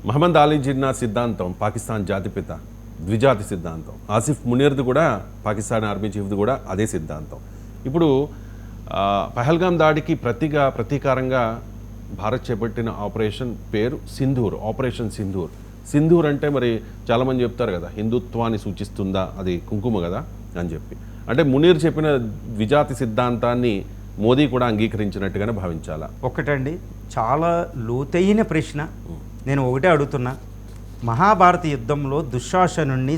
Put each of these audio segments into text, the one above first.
మహమ్మద్ అలీ జిన్నా సిద్ధాంతం పాకిస్తాన్ జాతిపిత ద్విజాతి సిద్ధాంతం. ఆసిఫ్ మునీర్ది కూడా పాకిస్తాన్ ఆర్మీ చీఫ్ది కూడా అదే సిద్ధాంతం. ఇప్పుడు పహల్గామ్ దాడికి ప్రతీకారంగా భారత్ చేపట్టిన ఆపరేషన్ పేరు సింధూర్, ఆపరేషన్ సింధూర్. సింధూర్ అంటే మరి చాలామంది చెప్తారు కదా, హిందుత్వాన్ని సూచిస్తుందా, అది కుంకుమ కదా అని చెప్పి. అంటే మునీర్ చెప్పిన ద్విజాతి సిద్ధాంతాన్ని మోదీ కూడా అంగీకరించినట్టుగానే భావించాలా? ఒకటండి, చాలా లోతైన ప్రశ్న. నేను ఒకటే అడుగుతున్నా. మహాభారత యుద్ధంలో దుశ్శాసనుణ్ణి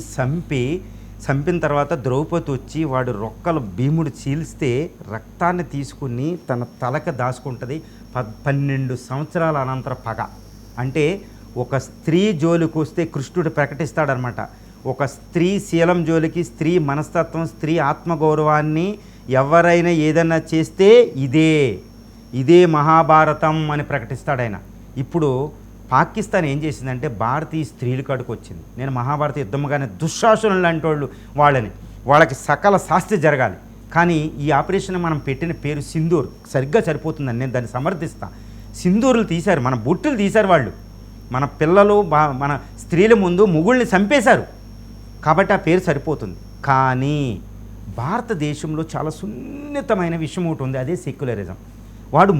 చంపిన తర్వాత ద్రౌపది వచ్చి వాడు రొక్కలు భీముడు చీల్స్తే రక్తాన్ని తీసుకుని తన తలక దాచుకుంటుంది. 12 సంవత్సరాల అనంతర పగ. అంటే ఒక స్త్రీ జోలికి వస్తే కృష్ణుడు ప్రకటిస్తాడనమాట. ఒక స్త్రీ శీలం జోలికి, స్త్రీ మనస్తత్వం, స్త్రీ ఆత్మగౌరవాన్ని ఎవరైనా ఏదన్నా చేస్తే ఇదే మహాభారతం అని ప్రకటిస్తాడు ఆయన. ఇప్పుడు పాకిస్తాన్ ఏం చేసిందంటే భారతీయ స్త్రీల కాడికి వచ్చింది. నేను మహాభారత యుద్ధంగానే దుశ్శాసనులు లాంటి వాళ్ళకి సకల శాస్తి జరగాలి. కానీ ఈ ఆపరేషన్ మనం పెట్టిన పేరు సింధూర్ సరిగ్గా సరిపోతుందని నేను దాన్ని సమర్థిస్తాను. సింధూర్లు తీశారు, మన బొట్టులు తీశారు వాళ్ళు. మన పిల్లలు మన స్త్రీల ముందు మొగుళ్ళని చంపేశారు కాబట్టి ఆ పేరు సరిపోతుంది. కానీ భారతదేశంలో చాలా సున్నితమైన విషయం ఒకటి ఉంది, అదే సెక్యులరిజం. వాడు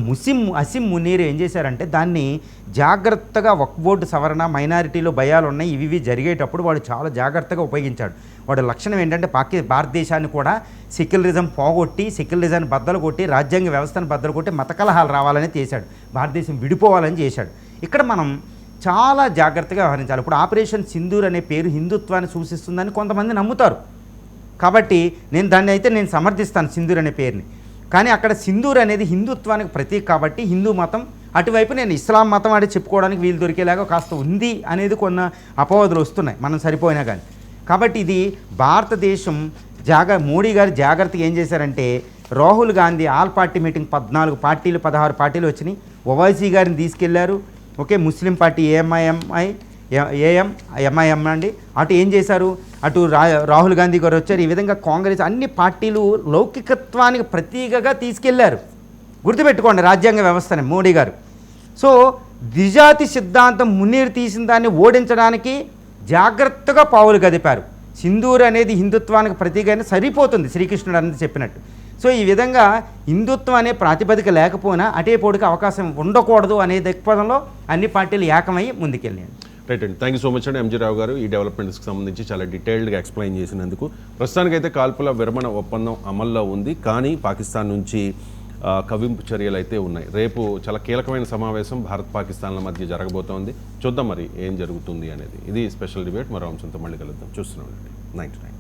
అసిం మునీర్ ఏం చేశారంటే దాన్ని జాగ్రత్తగా వక్ఫ్ బోర్డు సవరణ, మైనారిటీలో భయాలు ఉన్నాయి, ఇవి జరిగేటప్పుడు వాడు చాలా జాగ్రత్తగా ఉపయోగించాడు. వాడి లక్షణం ఏంటంటే భారతదేశాన్ని కూడా సెక్యులరిజం పోగొట్టి, సెక్యులరిజాన్ని బద్దలు కొట్టి, రాజ్యాంగ వ్యవస్థను బద్దలు కొట్టి మత కలహాలు రావాలని చేశాడు. భారతదేశం విడిపోవాలని చేశాడు. ఇక్కడ మనం చాలా జాగ్రత్తగా వ్యవహరించాలి. ఇప్పుడు ఆపరేషన్ సింధూర్ అనే పేరు హిందుత్వాన్ని సూచిస్తుందని కొంతమంది నమ్ముతారు. కాబట్టి నేను సమర్థిస్తాను సింధూర్ అనే పేరుని. కానీ అక్కడ సింధూర్ అనేది హిందుత్వానికి ప్రతీక కాబట్టి హిందూ మతం, అటువైపు నేను ఇస్లాం మతం అంటే చెప్పుకోవడానికి వీలు దొరికేలాగా కాస్త ఉంది అనేది కొన్ని అపవాదులు వస్తున్నాయి మనం సరిపోయినా కానీ. కాబట్టి ఇది భారతదేశం మోడీ గారు జాగ్రత్తగా ఏం చేశారంటే, Rahul Gandhi all party meeting 14 పార్టీలు 16 పార్టీలు వచ్చినాయి. ఓవైసీ గారిని తీసుకెళ్లారు. ఓకే, ముస్లిం పార్టీ ఎంఐఎం అండి. అటు ఏం చేశారు, అటు రాహుల్ గాంధీ గారు వచ్చారు. ఈ విధంగా కాంగ్రెస్ అన్ని పార్టీలు లౌకికత్వానికి ప్రతీకగా తీసుకెళ్లారు. గుర్తుపెట్టుకోండి రాజ్యాంగ వ్యవస్థని మోడీ గారు. సో ద్విజాతి సిద్ధాంతం మునీర్ తీసిన దాన్ని ఓడించడానికి జాగ్రత్తగా పావులు గదిపారు. సింధూర్ అనేది హిందుత్వానికి ప్రతీకైనా సరిపోతుంది, శ్రీకృష్ణుడు అనేది చెప్పినట్టు. సో ఈ విధంగా హిందుత్వం అనే ప్రాతిపదిక లేకపోయినా అటే పోడికి అవకాశం ఉండకూడదు అనే దృక్పథంలో అన్ని పార్టీలు ఏకమై ముందుకెళ్ళాయి. రైట్ అండి, థ్యాంక్ యూ సో మచ్ అండి ఎంజీ రావు గారు. ఈ డెవలప్మెంట్స్కి సంబంధించి చాలా డీటెయిల్డ్గా ఎక్స్ప్లెయిన్ చేసినందుకు. ప్రస్తుతానికైతే కాల్పుల విరమణ ఒప్పందం అమల్లో ఉంది, కానీ పాకిస్తాన్ నుంచి కవింపు చర్యలు అయితే ఉన్నాయి. రేపు చాలా కీలకమైన సమావేశం భారత్ పాకిస్తాన్ల మధ్య జరగబోతోంది. చూద్దాం మరి ఏం జరుగుతుంది అనేది. ఇది స్పెషల్ డిబేట్. మరో అంశంతో మళ్ళీ కలుద్దాం. చూస్తున్నాం 9 to 9.